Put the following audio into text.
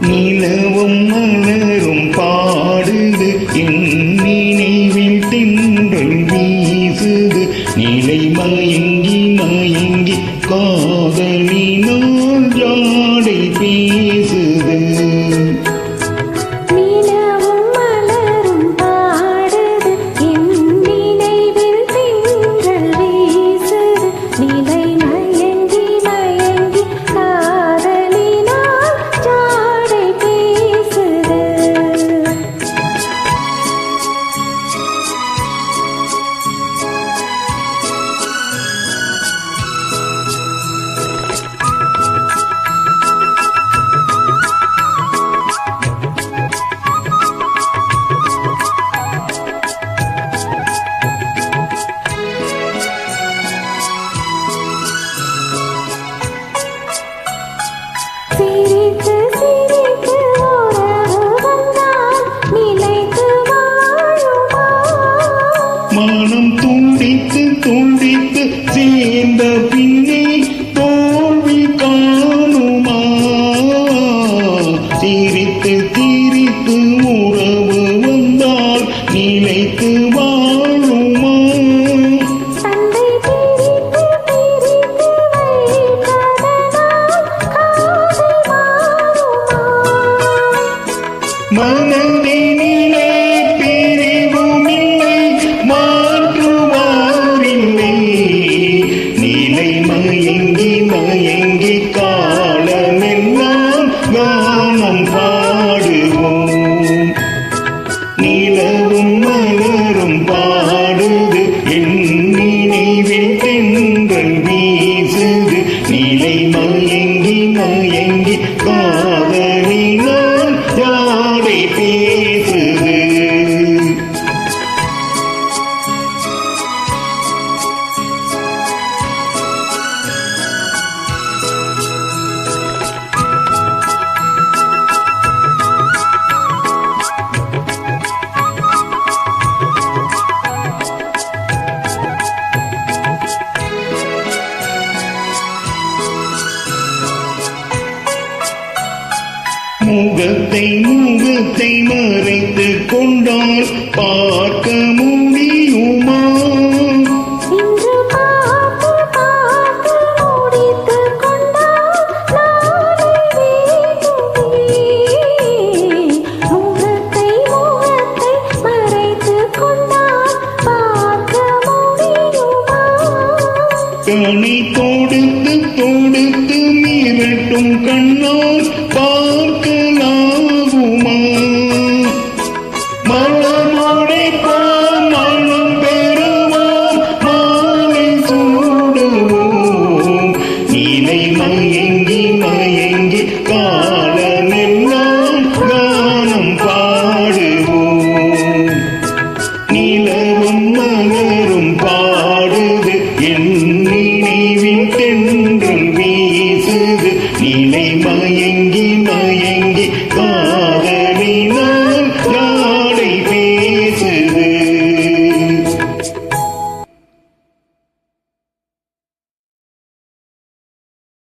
நிலவும் மலரும் பாடுது என் நினைவில் தென்றல் வீசுது நிலை மயங்கி மயங்கி காதலினால் ஜாடை பேசுது மனம் துண்டித்து துண்டித்து சேர்ந்த பின்னே தோல்வி காணுமா சிரித்து சிரித்து உறவு வந்தால் நிலைத்து வாழுமா மனதினிலே பிரிவுமில்லை மாற்றுவாரில்லை நிலை மயங்கி மயங்கி காலமெல்லாம் கானம் பாடுவோம் நிலவும் மலரும் பாடுது என் நினைவில் தென்றல் வீசுது நிலை மயங்கி மயங்கி காதலினால் ஜாடை பேசுது முகத்தை முகத்தை மறைத்து கொண்டால் பார்க்க முடியுமா கனை தொடுத்து தொடுத்து மிரட்டும் கண்ணா